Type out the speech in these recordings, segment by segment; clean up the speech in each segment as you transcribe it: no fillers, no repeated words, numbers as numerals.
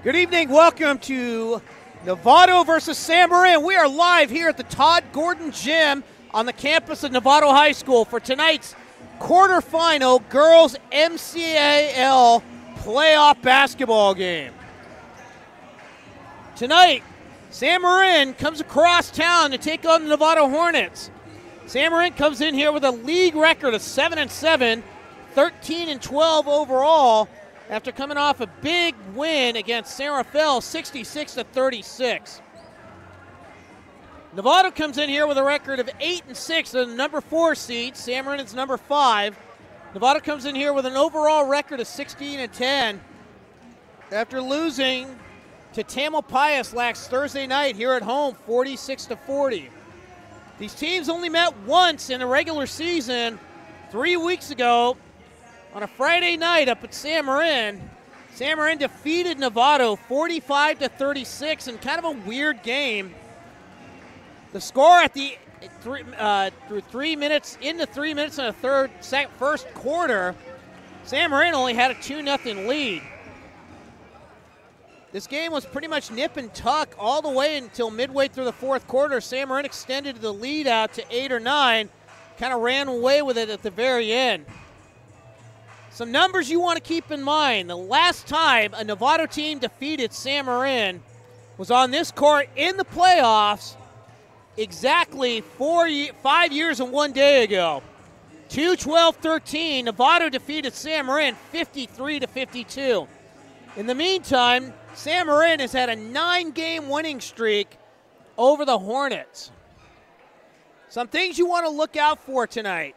Good evening. Welcome to Novato versus San Marin. We are live here at the Todd Gordon Gym on the campus of Novato High School for tonight's quarterfinal girls MCAL playoff basketball game. Tonight, San Marin comes across town to take on the Novato Hornets. San Marin comes in here with a league record of 7-7, 13-12 overall, after coming off a big win against San Rafael, 66-36. Novato comes in here with a record of 8-6, the number 4 seed. San Marin is number 5. Novato comes in here with an overall record of 16-10 after losing to Tamalpais last Thursday night here at home, 46-40. These teams only met once in the regular season 3 weeks ago. On a Friday night up at San Marin defeated Novato 45-36 in kind of a weird game. The score at the through 3 minutes into 3 minutes in the first quarter, San Marin only had a 2-0 lead. This game was pretty much nip and tuck all the way until midway through the fourth quarter. San Marin extended the lead out to 8 or 9, kind of ran away with it at the very end. Some numbers you want to keep in mind. The last time a Novato team defeated San Marin was on this court in the playoffs exactly 5 years and 1 day ago. 2-12-13, Novato defeated San Marin 53-52. In the meantime, San Marin has had a 9-game winning streak over the Hornets. Some things you want to look out for tonight.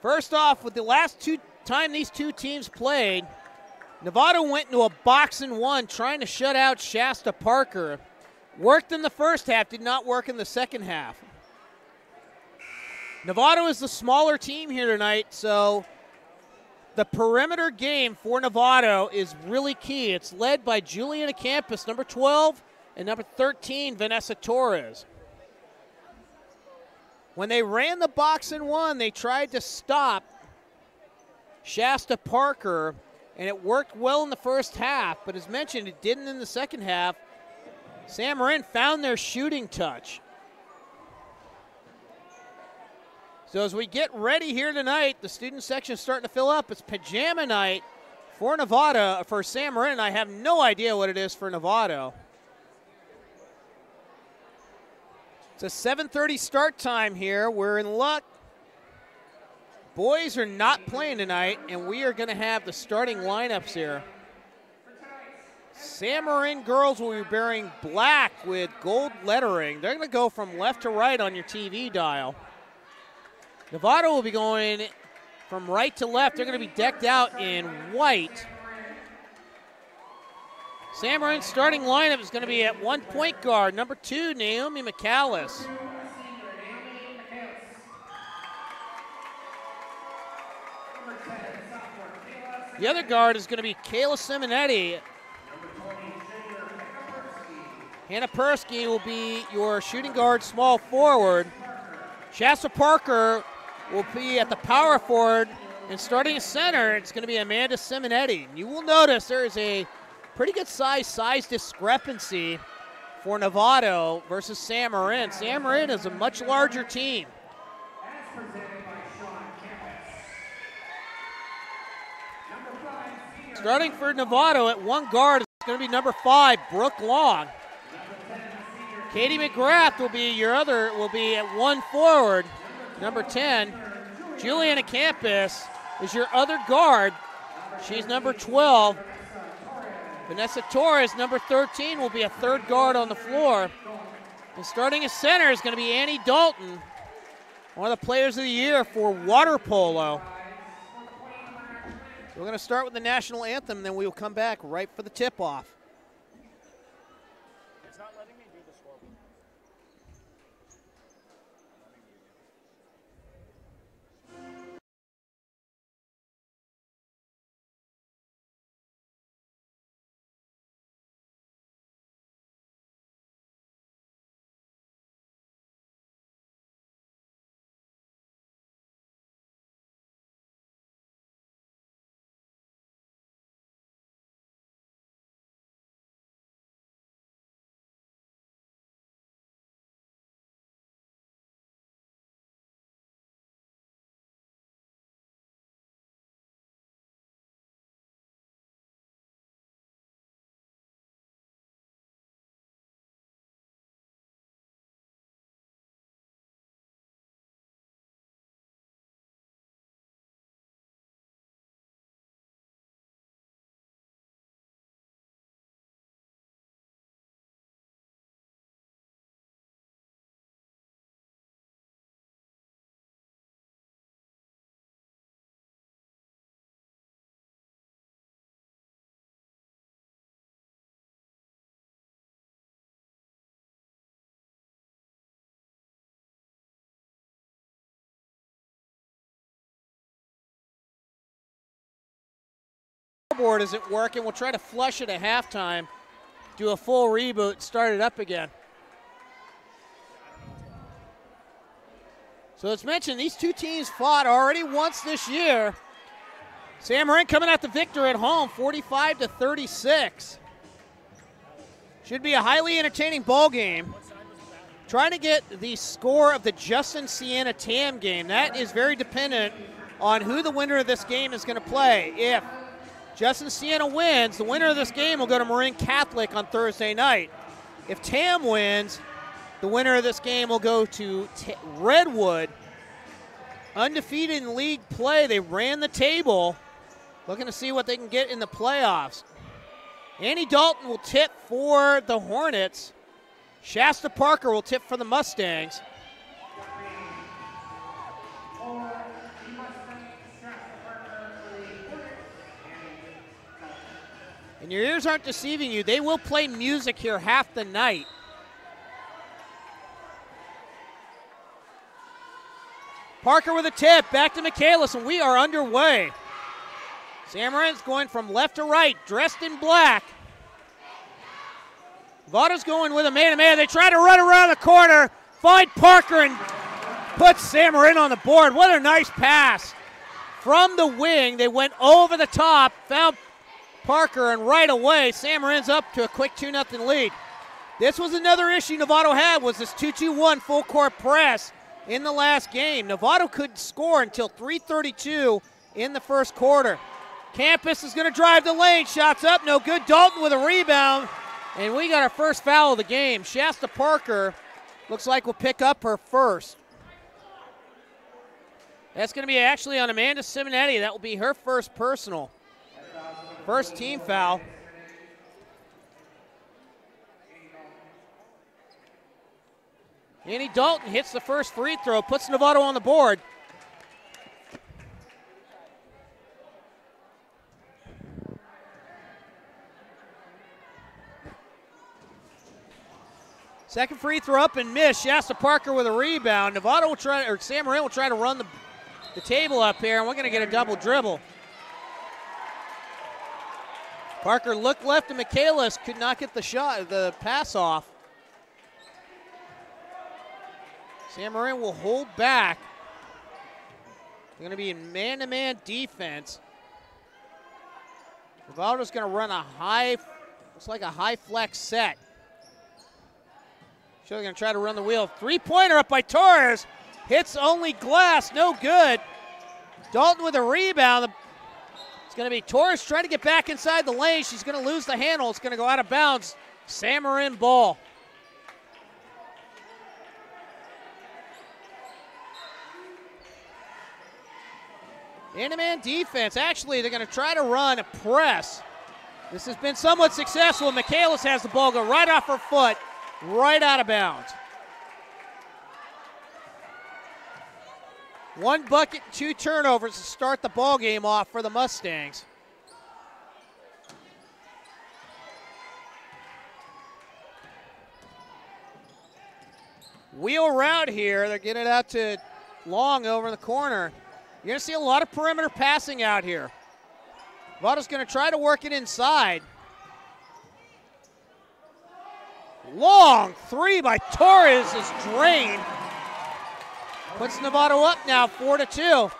First off, with the last time these two teams played, Novato went into a box-and-one trying to shut out Shasta Parker. Worked in the first half, did not work in the second half. Novato is the smaller team here tonight, so the perimeter game for Novato is really key. It's led by Juliana Campos, number 12, and number 13, Vanessa Torres. When they ran the box-and-one, they tried to stop Shasta Parker, and it worked well in the first half, but as mentioned, it didn't in the second half. San Marin found their shooting touch. So as we get ready here tonight, the student section is starting to fill up. It's pajama night for Novato, for San Marin. I have no idea what it is for Novato. It's a 7:30 start time here. We're in luck. Boys are not playing tonight, and we are going to have the starting lineups here. San Marin girls will be wearing black with gold lettering. They're going to go from left to right on your TV dial. Novato will be going from right to left. They're going to be decked out in white. San Marin's starting lineup is going to be at 1 point guard, number 2, Naomi McAllis. The other guard is going to be Kayla Simonetti. Hannah Persky will be your shooting guard, small forward. Shasta Parker will be at the power forward, and starting at center, it's going to be Amanda Simonetti. You will notice there is a pretty good size discrepancy for Novato versus San Marin. San Marin is a much larger team. Starting for Novato at one guard is going to be number 5, Brooke Long. Katie McGrath will be at one forward, number 10. Juliana Campos is your other guard. She's number 12. Vanessa Torres, number 13, will be a third guard on the floor. And starting at center is going to be Annie Dalton, one of the players of the year for water polo. So we're going to start with the national anthem, and then we will come back right for the tip-off. scoreboard isn't working. We'll try to flush it at halftime, do a full reboot, start it up again. So as mentioned, these two teams fought already once this year. San Marin coming out the victor at home, 45-36. Should be a highly entertaining ball game. Trying to get the score of the Justin Siena TAM game. That is very dependent on who the winner of this game is going to play. If Justin Siena wins, the winner of this game will go to Marin Catholic on Thursday night. If TAM wins, the winner of this game will go to Redwood. Undefeated in league play. They ran the table, looking to see what they can get in the playoffs. Annie Dalton will tip for the Hornets. Shasta Parker will tip for the Mustangs. And your ears aren't deceiving you. They will play music here half the night. Parker with a tip, back to Michaelis, and we are underway. San Marin's going from left to right, dressed in black. Novato's going with a man-to-man. They try to run around the corner, find Parker, and put San Marin on the board. What a nice pass. From the wing, they went over the top, found Parker, and right away, San Marin's up to a quick 2-0 lead. This was another issue Novato had, was this 2-2-1 full-court press in the last game. Novato couldn't score until 3:32 in the first quarter. Campus is going to drive the lane. Shots up, no good. Dalton with a rebound. And we got our first foul of the game. Shasta Parker looks like will pick up her first. That's going to be actually on Amanda Simonetti. That will be her first personal. First team foul. Annie Dalton hits the first free throw, puts Novato on the board. Second free throw up and missed. Shasta Parker with a rebound. Novato will try, or San Marin will try to run the table up here, and we're going to get a double dribble. Parker looked left, and Michaelis could not get the pass off. San Marin will hold back. They're going to be in man-to-man defense. Novato's going to run a high, looks like a high flex set. Sure, they're going to try to run the wheel. Three-pointer up by Torres. Hits only glass, no good. Dalton with a rebound. It's going to be Torres trying to get back inside the lane. She's going to lose the handle. It's going to go out of bounds. San Marin ball. Man-to-man defense. Actually, they're going to try to run a press. This has been somewhat successful. Michaelis has the ball go right off her foot, right out of bounds. One bucket, 2 turnovers to start the ball game off for the Mustangs. Wheel around here. They're getting it out to Long over in the corner. You're going to see a lot of perimeter passing out here. Novato's going to try to work it inside. Long three by Torres is drained. Puts Novato up now 4-2.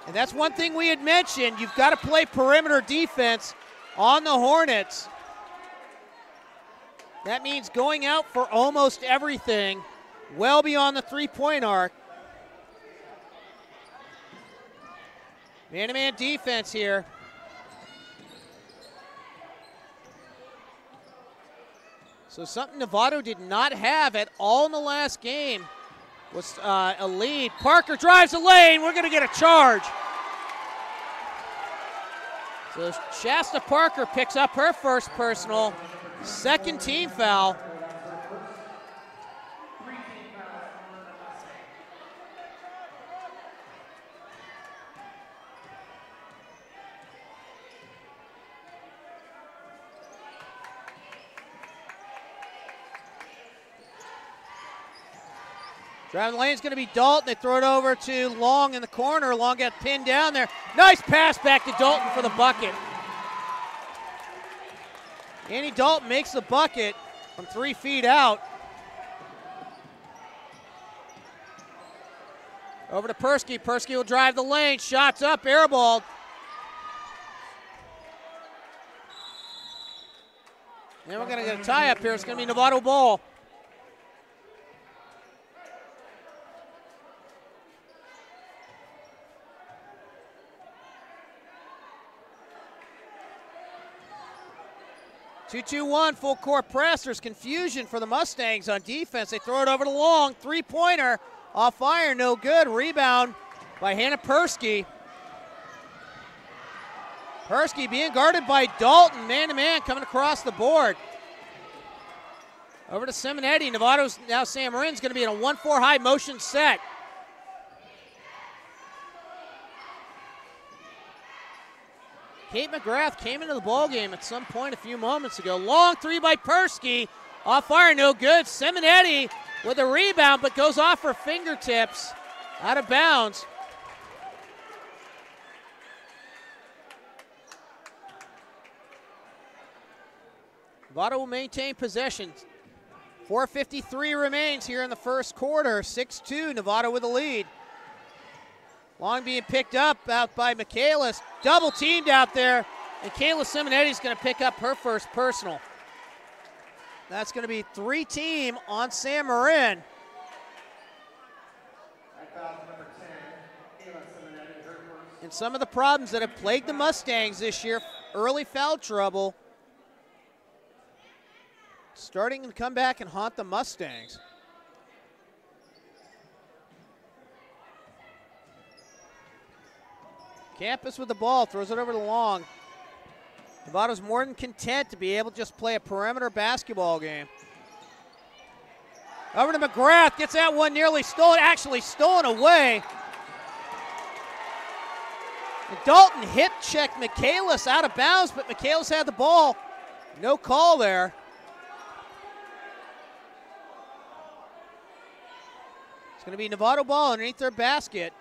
And that's one thing we had mentioned. You've got to play perimeter defense on the Hornets. That means going out for almost everything, well beyond the three-point arc. Man-to-man defense here. So something Novato did not have at all in the last game was a lead. Parker drives the lane. We're going to get a charge. So Shasta Parker picks up her first personal, second team foul. Driving the lane is going to be Dalton. They throw it over to Long in the corner. Long got pinned down there. Nice pass back to Dalton for the bucket. Andy Dalton makes the bucket from 3 feet out. Over to Persky. Persky will drive the lane. Shots up, airballed. And we're going to get a tie up here. It's going to be Novato ball. Two-2-1, full court press. There's confusion for the Mustangs on defense. They throw it over to Long. Three-pointer off iron, no good. Rebound by Hannah Persky. Persky being guarded by Dalton. Man-to-man coming across the board. Over to Simonetti. Novato's now San Marin's going to be in a 1-4 high motion set. Kate McGrath came into the ballgame at some point a few moments ago. Long three by Persky. Off iron, no good. Simonetti with a rebound, but goes off her fingertips. Out of bounds. Novato will maintain possession. 4:53 remains here in the first quarter. 6-2, Novato with the lead. Long being picked up out by Michaelis. Double teamed out there. And Kayla Simonetti's going to pick up her first personal. That's going to be 3-team on San Marin. And some of the problems that have plagued the Mustangs this year, early foul trouble, starting to come back and haunt the Mustangs. Campus with the ball, throws it over to Long. Novato's more than content to be able to just play a perimeter basketball game. Over to McGrath, gets that one nearly stolen, actually stolen away. And Dalton hip checked Michaelis out of bounds, but Michaelis had the ball. No call there. It's going to be Novato ball underneath their basket.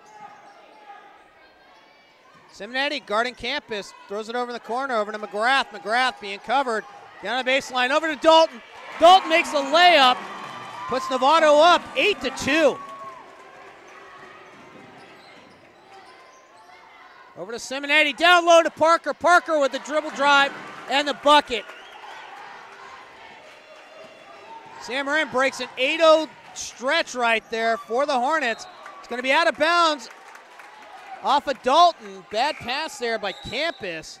Simonetti guarding Campus, throws it over in the corner, over to McGrath. McGrath being covered, down the baseline, over to Dalton. Dalton makes the layup, puts Novato up 8-2. Over to Simonetti, down low to Parker. Parker with the dribble drive and the bucket. San Marin breaks an 8-0 stretch right there for the Hornets. It's going to be out of bounds. Off of Dalton, bad pass there by Campus.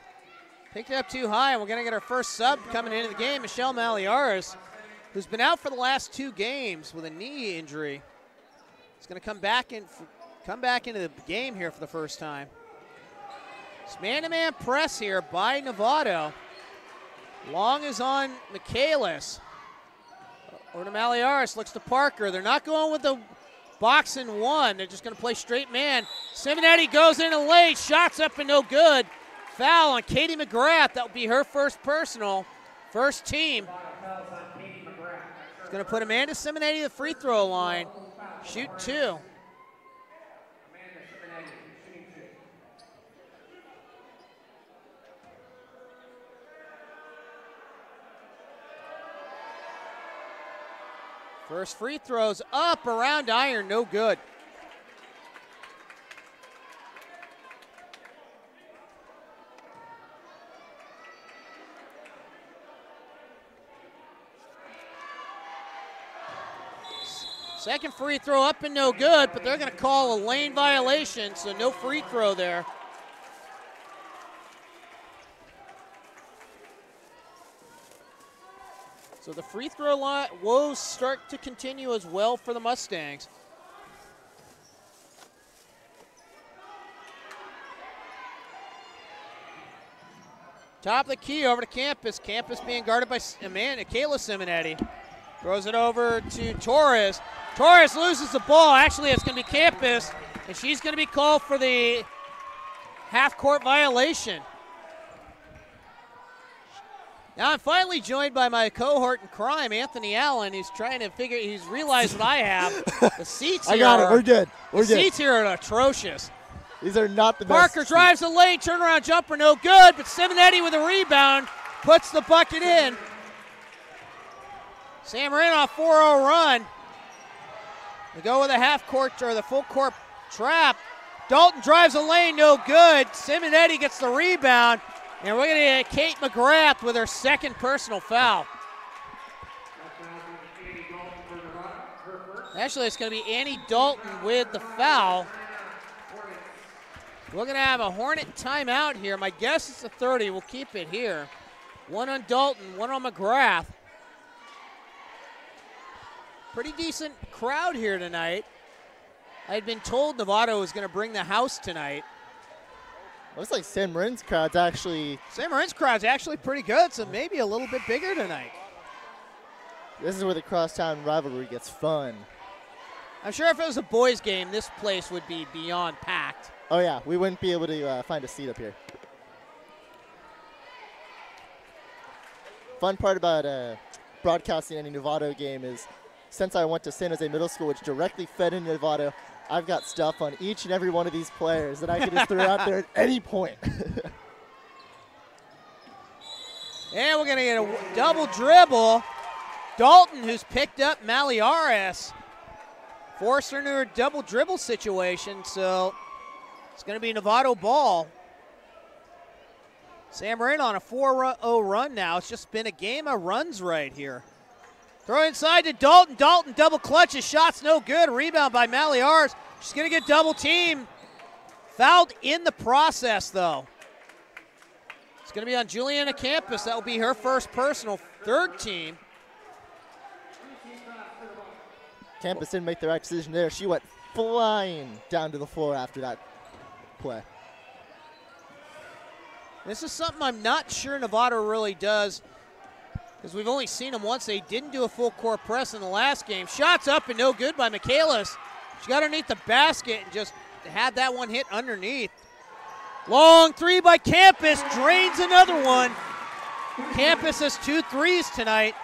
Picked it up too high, and we're going to get our first sub coming into the game, Michelle Maliaris, who's been out for the last 2 games with a knee injury. He's going to come back into the game here for the first time. It's man-to-man press here by Novato. Long is on Michaelis. Over to Maliaris, looks to Parker. They're not going with the box and one. They're just going to play straight man. Simonetti goes in and late. Shots up and no good. Foul on Katie McGrath. That will be her first personal. First team. It's going to put Amanda Simonetti at the free throw line. Shoot 2. First free throws up around iron, no good. Second free throw up and no good, but they're going to call a lane violation, so no free throw there. So the free throw line woes start to continue as well for the Mustangs. Top of the key over to Campus. Campus being guarded by Kayla Simonetti. Throws it over to Torres. Torres loses the ball. Actually, it's going to be Campus, and she's going to be called for the half-court violation. Now I'm finally joined by my cohort in crime, Anthony Allen. He's trying to figure, he's realized what I have. The seats here I got it, we're good. The seats here are atrocious. These are not the best. Parker drives the lane, turnaround jumper, no good, but Simonetti with a rebound puts the bucket in. Sam Marin on a 4-0 run. They go with a half court or the full court trap. Dalton drives the lane, no good. Simonetti gets the rebound. And we're going to get Kate McGrath with her second personal foul. Actually, it's going to be Annie Dalton with the foul. We're going to have a Hornet timeout here. My guess is a 30. We'll keep it here. One on Dalton, one on McGrath. Pretty decent crowd here tonight. I had been told Novato was going to bring the house tonight. Looks like Sam Marin's crowd's actually pretty good, so maybe a little bit bigger tonight. This is where the crosstown rivalry gets fun. I'm sure if it was a boys' game, this place would be beyond packed. Oh yeah, we wouldn't be able to find a seat up here. Fun part about broadcasting any Novato game is, since I went to San Jose Middle School, which directly fed into Novato, I've got stuff on each and every one of these players that I can just throw out there at any point. And we're going to get a double dribble. Dalton, who's picked up Maliares, forced her into a double dribble situation, so it's going to be Novato ball. Sam Marin on a 4-0 run now. It's just been a game of runs right here. Throw inside to Dalton. Dalton double clutches. Shot's no good. Rebound by Maliares. She's going to get double teamed. Fouled in the process, though. It's going to be on Juliana Campus. That will be her first personal, third team. Campus didn't make the right decision there. She went flying down to the floor after that play. This is something I'm not sure Novato really does, because we've only seen them once. They didn't do a full court press in the last game. Shots up and no good by Michaelis. She got underneath the basket and just had that one hit underneath. Long three by Campus, drains another one. Campus has 2 threes tonight.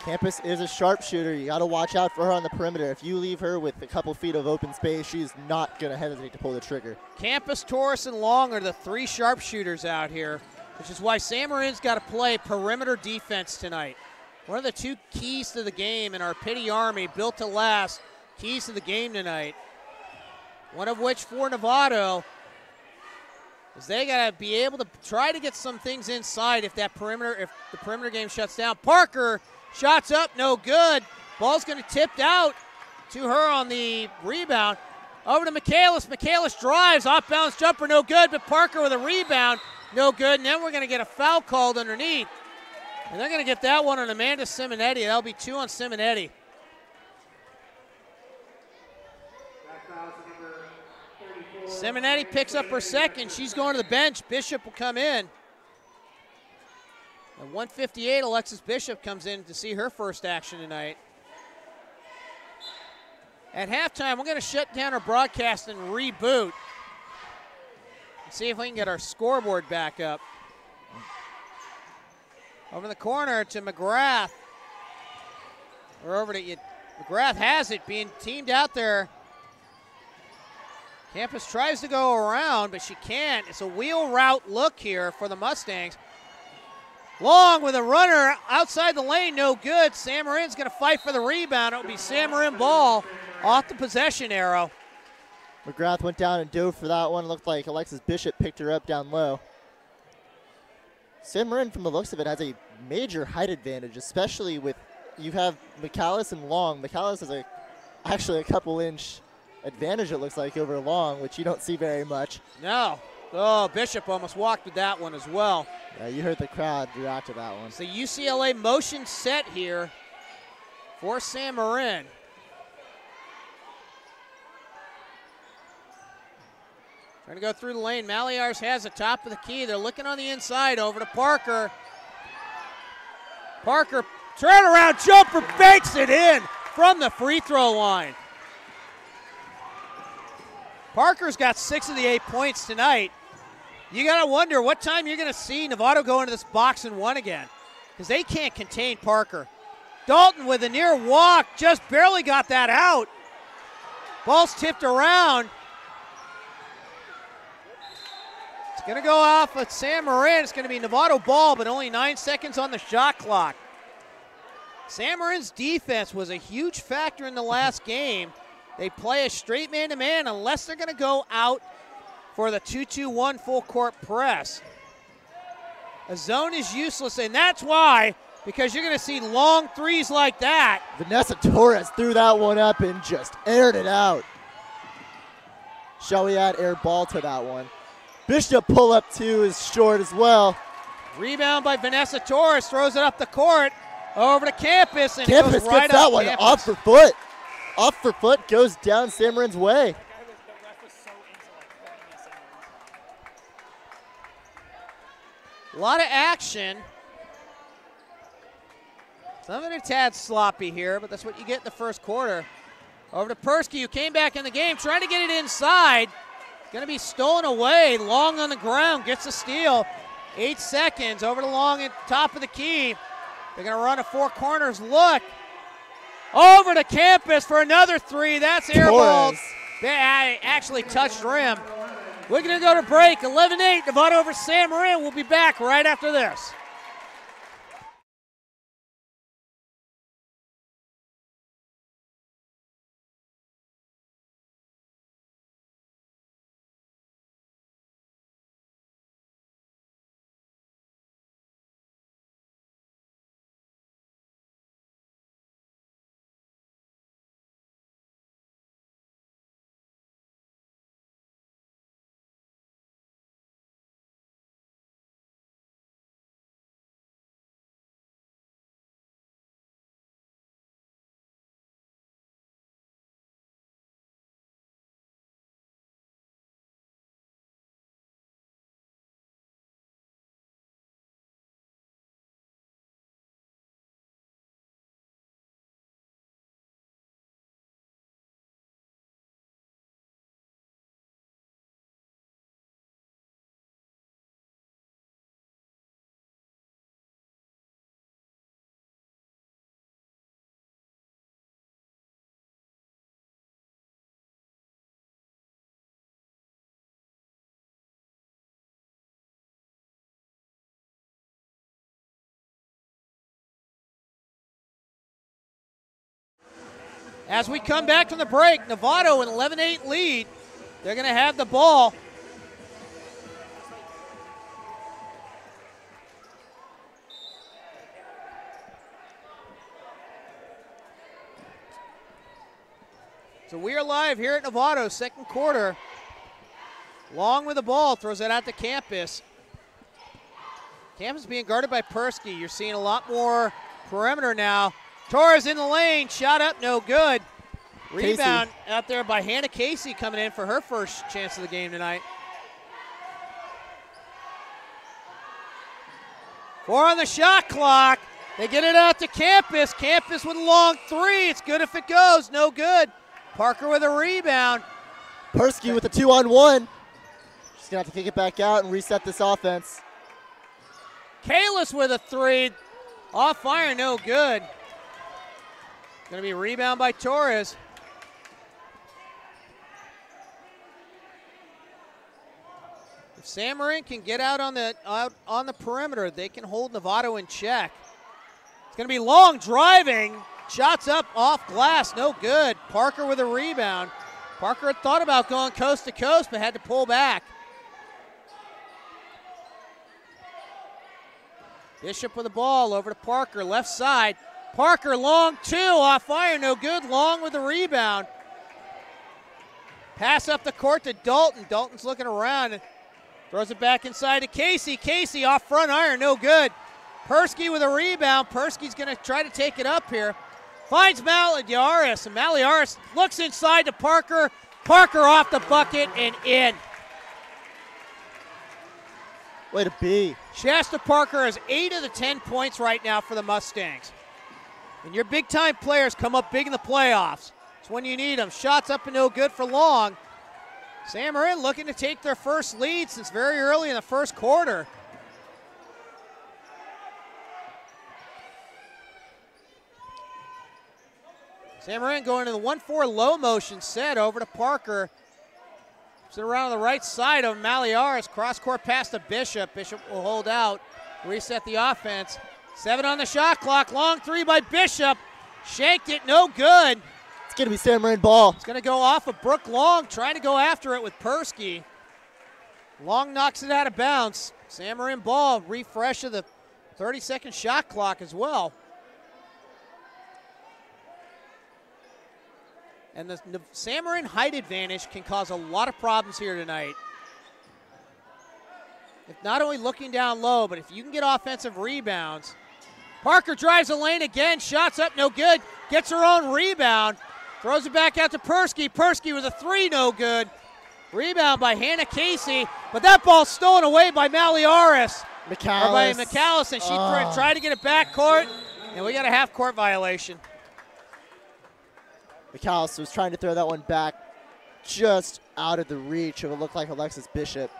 Campus is a sharpshooter. You got to watch out for her on the perimeter. If you leave her with a couple feet of open space, she's not going to hesitate to pull the trigger. Campus, Torres, and Long are the 3 sharpshooters out here, which is why Sam Marin's got to play perimeter defense tonight. One of the 2 keys to the game in our Pity Army, built to last, keys to the game tonight. One of which for Novato is they got to be able to try to get some things inside if the perimeter game shuts down. Parker, shots up, no good. Ball's going to tip out to her on the rebound. Over to Michaelis. Michaelis drives, off-balance jumper, no good, but Parker with a rebound, no good. And then we're going to get a foul called underneath. And they're going to get that one on Amanda Simonetti. That'll be 2 on Simonetti. Simonetti picks up her second. She's going to the bench. Bishop will come in. At 1:58, Alexis Bishop comes in to see her first action tonight. At halftime, we're going to shut down our broadcast and reboot. See if we can get our scoreboard back up. Over in the corner to McGrath. Or over to McGrath has it, being teamed out there. Campus tries to go around, but she can't. It's a wheel route look here for the Mustangs. Long with a runner outside the lane, no good. Sam Marin's going to fight for the rebound. It'll be Sam Marin ball off the possession arrow. McGrath went down and dove for that one. Looked like Alexis Bishop picked her up down low. Sam Marin, from the looks of it, has a major height advantage, especially with you have Michaelis and Long. Michaelis has actually a couple-inch advantage, it looks like, over Long, which you don't see very much. No. Oh, Bishop almost walked with that one as well. Yeah, you heard the crowd react to that one. It's the UCLA motion set here for Sam Marin. Trying to go through the lane. Maliares has the top of the key. They're looking on the inside over to Parker. Parker, turnaround jumper, banks it in from the free throw line. Parker's got 6 of the 8 points tonight. You got to wonder what time you're going to see Novato go into this box and 1 again, because they can't contain Parker. Dalton with a near walk, just barely got that out. Ball's tipped around. It's Going to go off with Sam Marin. It's going to be Novato ball, but only 9 seconds on the shot clock. Sam Marin's defense was a huge factor in the last game. They play a straight man-to-man unless they're going to go out for the 2-2-1 full court press. A zone is useless, and that's why, because you're going to see long threes like that. Vanessa Torres threw that one up and just aired it out. Shelly add air ball to that one. Bishop pull up two is short as well. Rebound by Vanessa Torres, throws it up the court, over to Campus, and Campus goes right gets that up one Campus. off for foot. Off for foot, goes down Sam Marin's way. A lot of action. Some of it a tad sloppy here, but that's what you get in the first quarter. Over to Persky, who came back in the game, trying to get it inside. Going to be stolen away. Long on the ground, gets a steal. 8 seconds, over to Long at top of the key. They're going to run a four corners look. Over to Campus for another three. That's airballed. They actually touched rim. We're going to go to break. 11-8, Novato over San Marin. We'll be back right after this. As we come back from the break, Novato an 11-8 lead. They're going to have the ball. So we are live here at Novato, second quarter. Long with the ball, throws it out to Campus. Campus being guarded by Persky. You're seeing a lot more perimeter now. Torres in the lane, shot up, no good. Rebound out there by Hannah Casey coming in for her first chance of the game tonight. 4 on the shot clock. They get it out to Campus. Campus with a long three. It's good if it goes, no good. Parker with a rebound. Persky with a 2-on-1. She's going to have to kick it back out and reset this offense. Kalis with a three. Off fire, no good. Going to be a rebound by Torres. If San Marin can get out on the perimeter, they can hold Novato in check. It's going to be Long driving. Shots up off glass, no good. Parker with a rebound. Parker had thought about going coast to coast, but had to pull back. Bishop with the ball over to Parker, left side. Parker, long two, off fire, no good. Long with the rebound. Pass up the court to Dalton. Dalton's looking around and throws it back inside to Casey. Casey off front iron, no good. Persky with a rebound. Persky's going to try to take it up here. Finds Maliaris, and Maliaris looks inside to Parker. Parker off the bucket and in. Way to be. Shasta Parker has 8 of the 10 points right now for the Mustangs. And your big-time players come up big in the playoffs. It's when you need them. Shots up and no good for Long. San Marin looking to take their first lead since very early in the first quarter. San Marin going to the 1-4 low motion set over to Parker. Sit around on the right side of Maliaris. Cross court pass to Bishop. Bishop will hold out. Reset the offense. 7 on the shot clock. Long three by Bishop. Shanked it. No good. It's going to be San Marin ball. It's going to go off of Brooke Long. Trying to go after it with Persky. Long knocks it out of bounds. San Marin ball. Refresh of the 30-second shot clock as well. And the San Marin height advantage can cause a lot of problems here tonight. If not only looking down low, but if you can get offensive rebounds. Parker drives the lane again, shots up, no good. Gets her own rebound, throws it back out to Persky. Persky with a 3, no good. Rebound by Hannah Casey, but that ball's stolen away by Maliaris. Or by McAllis, and she tried to get it back court, and we got a half-court violation. McAllis was trying to throw that one back just out of the reach of what looked like Alexis Bishop.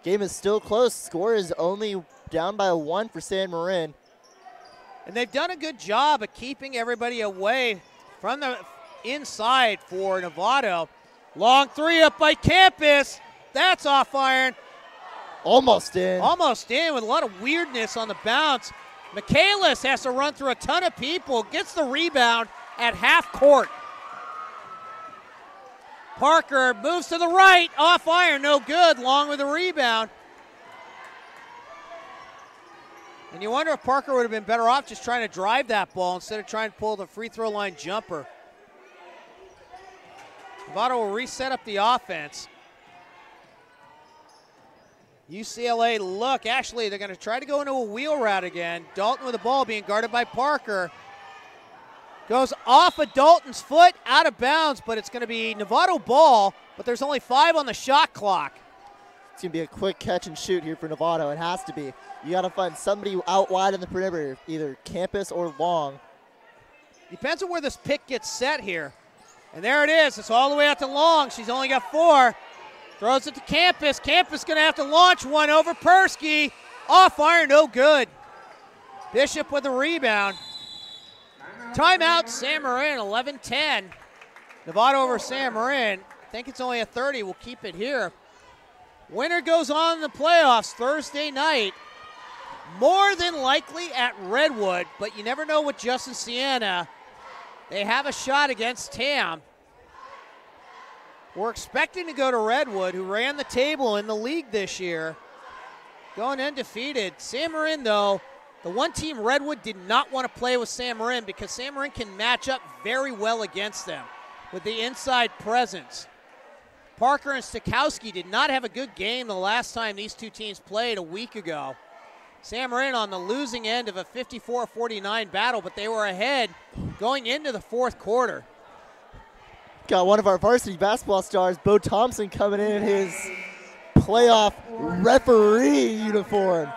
Game is still close. Score is only down by 1 for San Marin. And they've done a good job of keeping everybody away from the inside for Novato. Long 3 up by Campus. That's off iron. Almost in. Almost in with a lot of weirdness on the bounce. McAllis has to run through a ton of people, gets the rebound at half court. Parker moves to the right, off iron, no good, Long with the rebound. And you wonder if Parker would have been better off just trying to drive that ball instead of trying to pull the free throw line jumper. Novato will reset up the offense. UCLA look, actually they're going to try to go into a wheel route again. Dalton with the ball being guarded by Parker. Goes off of Dalton's foot, out of bounds, but it's going to be Novato ball, but there's only 5 on the shot clock. It's going to be a quick catch and shoot here for Novato. It has to be. You got to find somebody out wide in the perimeter, either Campus or Long. Depends on where this pick gets set here. And there it is. It's all the way out to Long. She's only got 4. Throws it to Campus. Campus going to have to launch one over Persky. Off iron, no good. Bishop with the rebound. Timeout, San Marin, 11-10. Novato over San Marin. I think it's only a 30. We'll keep it here. Winner goes on in the playoffs Thursday night. More than likely at Redwood, but you never know with Justin Sienna. They have a shot against Tam. We're expecting to go to Redwood, who ran the table in the league this year, going undefeated. San Marin, though, the one team Redwood did not want to play with San Marin because San Marin can match up very well against them with the inside presence. Parker and Stokowski did not have a good game the last time these two teams played a week ago. San Marin on the losing end of a 54-49 battle, but they were ahead going into the fourth quarter. Got one of our varsity basketball stars, Bo Thompson, coming in his playoff referee uniform.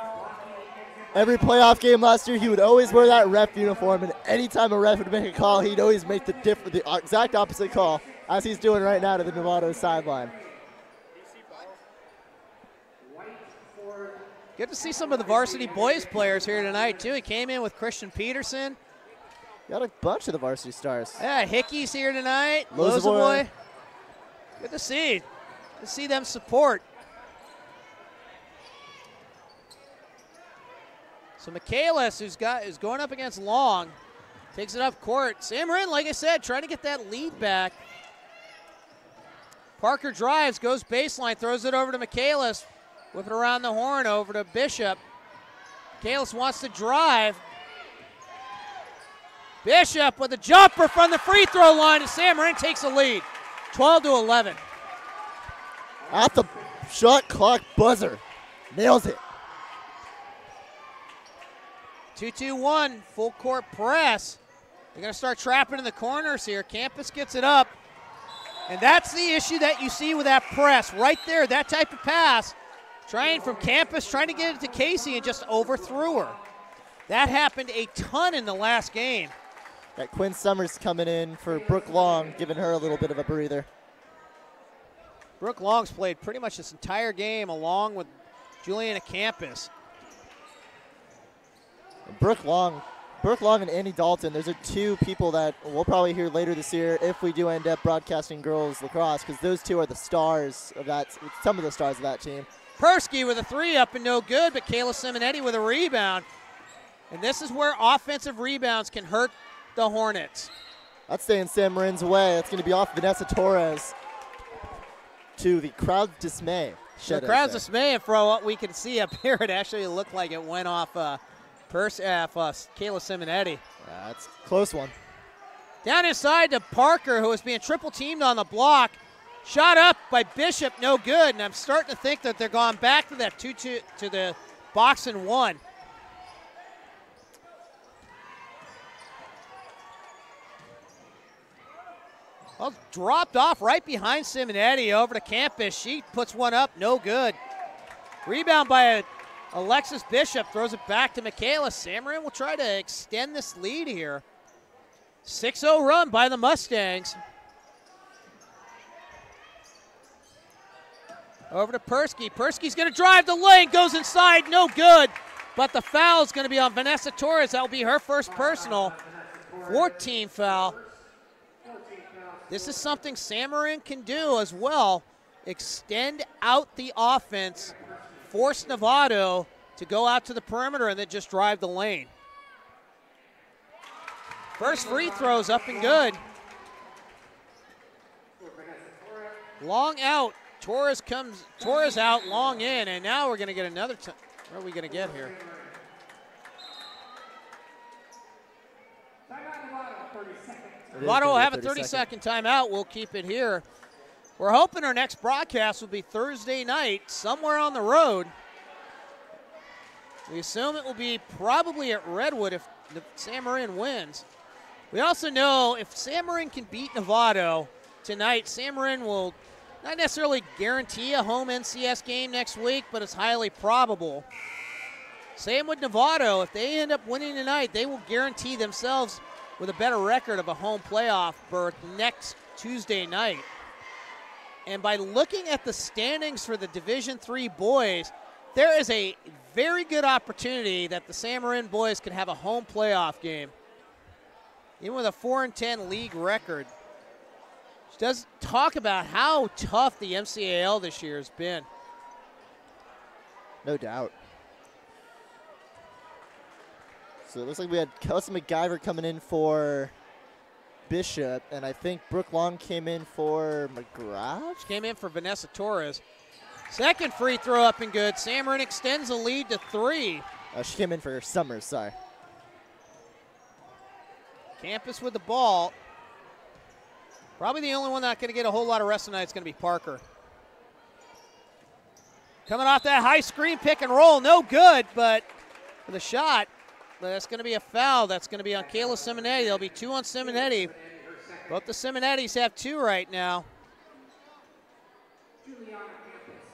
Every playoff game last year, he would always wear that ref uniform, and anytime a ref would make a call, he'd always make the exact opposite call, as he's doing right now to the Novato sideline. Good to see some of the varsity boys players here tonight, too. He came in with Christian Peterson. Got a bunch of the varsity stars. Yeah, Hickey's here tonight. Lozaboy. Good to see. Good to see them support. So McAllis, who's going up against Long, takes it up court. San Marin, like I said, trying to get that lead back. Parker drives, goes baseline, throws it over to McAllis. Whip it around the horn over to Bishop. McAllis wants to drive. Bishop with a jumper from the free throw line, and San Marin takes the lead, 12-11. At the shot clock buzzer, nails it. 2-2-1, full court press. They're going to start trapping in the corners here. Campus gets it up, and that's the issue that you see with that press right there. That type of pass, trying from Campus, trying to get it to Casey, and just overthrew her. That happened a ton in the last game. Got Quinn Summers coming in for Brooke Long, giving her a little bit of a breather. Brooke Long's played pretty much this entire game along with Juliana Campus. And Brooke Long Brooke Long and Annie Dalton, those are two people that we'll probably hear later this year if we do end up broadcasting girls lacrosse, because those two are the stars of that, some of the stars of that team. Persky with a 3 up and no good, but Kayla Simonetti with a rebound. And this is where offensive rebounds can hurt the Hornets. That's staying Sam Marin's way. That's going to be off Vanessa Torres to the crowd's dismay. The crowd's dismay, and for what we can see up here, it actually looked like it went off Kayla Simonetti. That's a close one. Down inside to Parker, who was being triple teamed on the block. Shot up by Bishop, no good, and I'm starting to think that they're going back to that 2-2 to the box and 1. Well, dropped off right behind Simonetti over to Campus. She puts one up, no good. Rebound by Alexis Bishop, throws it back to Michaela. Sam Marin will try to extend this lead here. 6-0 run by the Mustangs. Over to Persky. Persky's going to drive the lane, goes inside, no good. But the foul is going to be on Vanessa Torres. That will be her first personal. 14 foul. This is something Sam Marin can do as well. Extend out the offense, force Novato to go out to the perimeter and then just drive the lane. First free throw's up and good. Long out. Torres out, long in, and now we're going to get another time. What are we going to get here? Novato will have a 30-second timeout. We'll keep it here. We're hoping our next broadcast will be Thursday night, somewhere on the road. We assume it will be probably at Redwood if Sam Marin wins. We also know if Sam Marin can beat Novato tonight, Sam Marin will not necessarily guarantee a home NCS game next week, but it's highly probable. Same with Novato. If they end up winning tonight, they will guarantee themselves with a better record of a home playoff berth next Tuesday night. And by looking at the standings for the Division III boys, there is a very good opportunity that the Sam Marin boys could have a home playoff game. Even with a 4-10 league record. Which does talk about how tough the MCAL this year has been. No doubt. So it looks like we had Kelsey McGyver coming in for Bishop, and I think Brooke Long came in for McGrath? She came in for Vanessa Torres. Second free throw up and good. Sam Marin extends the lead to 3. She came in for Summers, sorry. Campus with the ball. Probably the only one not going to get a whole lot of rest tonight is going to be Parker. Coming off that high screen pick and roll, no good, but for the shot, that's going to be a foul. That's going to be on Kayla Simonetti. There'll be 2 on Simonetti. Both the Simonettis have 2 right now.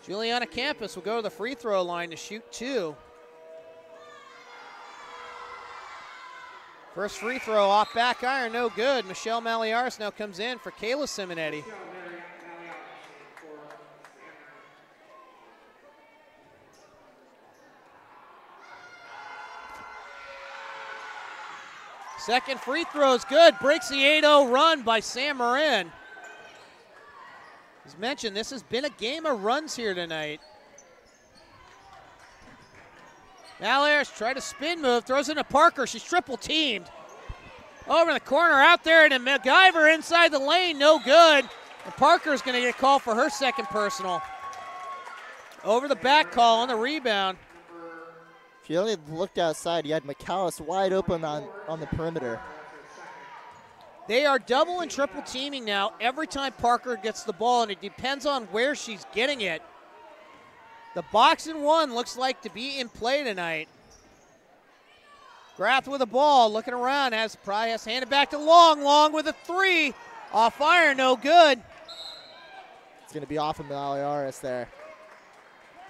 Juliana Campus will go to the free throw line to shoot 2. First free throw off back iron, no good. Michelle Maliaris now comes in for Kayla Simonetti. Second free throw is good. Breaks the 8-0 run by Sam Marin. As mentioned, this has been a game of runs here tonight. Maliaris tried a spin move, throws it to Parker. She's triple teamed. Over in the corner, out there, and McGyver inside the lane, no good. And Parker's going to get called for her second personal. Over the back call on the rebound. If you only looked outside, you had McAllis wide open on the perimeter. They are double and triple teaming now every time Parker gets the ball, and it depends on where she's getting it. The box and 1 looks like to be in play tonight. Grath with the ball, looking around, probably has to hand it back to Long. Long with a 3. Off iron, no good. It's going to be off of Maliaris there.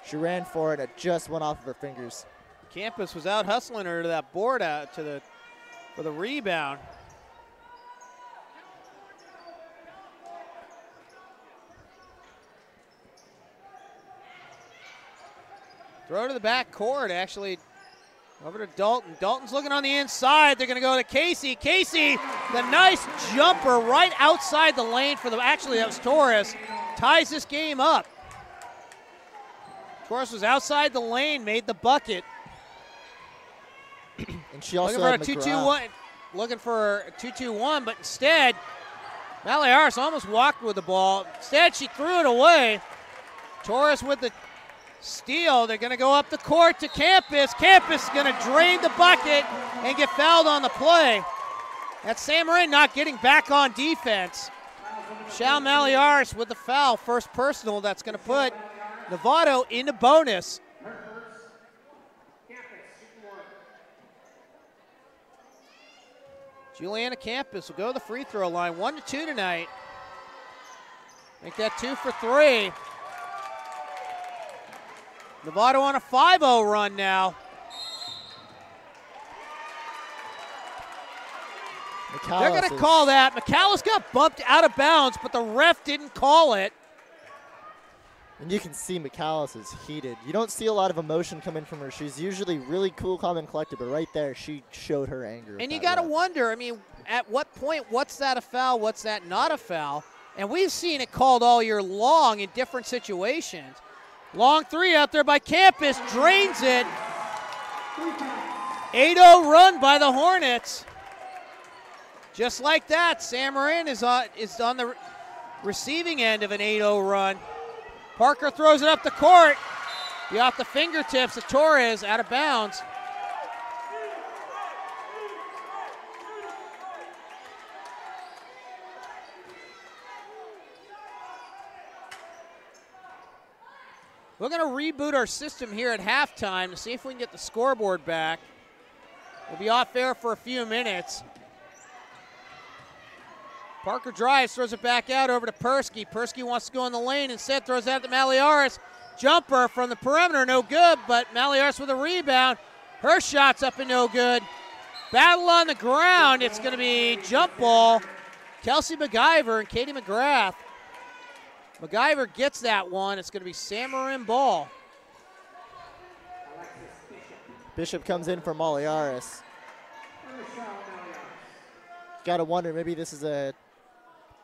She ran for it, it just went off of her fingers. Campus was out hustling her to that board out for the rebound. Throw to the back court, actually Over to Dalton. Dalton's looking on the inside. They're going to go to Casey. Casey, the nice jumper right outside the lane for the, actually that was Torres, ties this game up. Torres was outside the lane, made the bucket. And she also looking for a 2-2-1, but instead, Maliaris almost walked with the ball. Instead, she threw it away. Torres with the steal. They're going to go up the court to Campus. Campus is going to drain the bucket and get fouled on the play. That's San Marin not getting back on defense. Shal Maliaris with the foul, first personal. That's going to put Novato into bonus. Juliana Campus will go to the free throw line. 1-2 tonight. Make that 2 for 3. Novato on a 5-0 run now. They're going to call that. McAllis got bumped out of bounds, but the ref didn't call it. And you can see McAllis is heated. You don't see a lot of emotion coming from her. She's usually really cool, calm, and collected, but right there, she showed her anger. And you got to wonder, I mean, at what point, what's that a foul, what's that not a foul? And we've seen it called all year long in different situations. Long three out there by Campus, drains it. 8-0 run by the Hornets. Just like that, San Marin is on the receiving end of an 8-0 run. Parker throws it up the court. Be off the fingertips of Torres, out of bounds. We're going to reboot our system here at halftime to see if we can get the scoreboard back. We'll be off air for a few minutes. Parker drives, throws it back out over to Persky. Persky wants to go in the lane, instead throws it out to Maliaris. Jumper from the perimeter, no good, but Maliaris with a rebound. Her shot's up and no good. Battle on the ground, it's going to be jump ball. Kelsey MacGyver and Katie McGrath. MacGyver gets that one. It's going to be San Marin ball. Bishop comes in for Maliaris. Got to wonder, maybe this is a,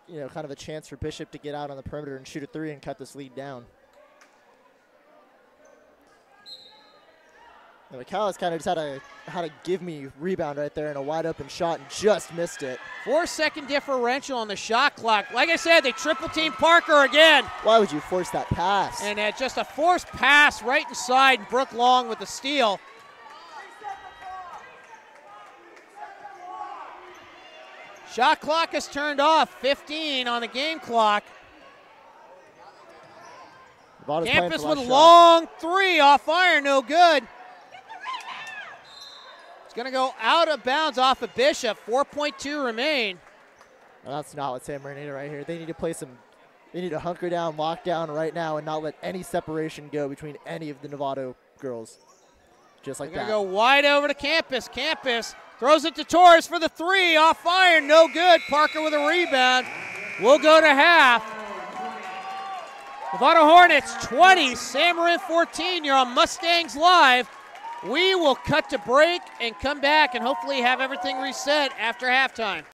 kind of a chance for Bishop to get out on the perimeter and shoot a 3 and cut this lead down. And McAllis kind of just had a give me rebound right there and a wide open shot and just missed it. 4-second differential on the shot clock. Like I said, they triple team Parker again. Why would you force that pass? And just a forced pass right inside, Brooke Long with the steal. Shot clock is turned off, 15 on the game clock. Campus with a long 3 off iron, no good. It's going to go out of bounds off of Bishop, 4.2 remain. Well, that's not what San Marin needed right here. They need to play they need to hunker down, lock down right now and not let any separation go between any of the Novato girls. Just like that. They're going to go wide over to Campus. Campus throws it to Torres for the 3, off iron, no good. Parker with a rebound. We'll go to half. Novato Hornets 20, San Marin 14. You're on Mustangs Live. We will cut to break and come back and hopefully have everything reset after halftime.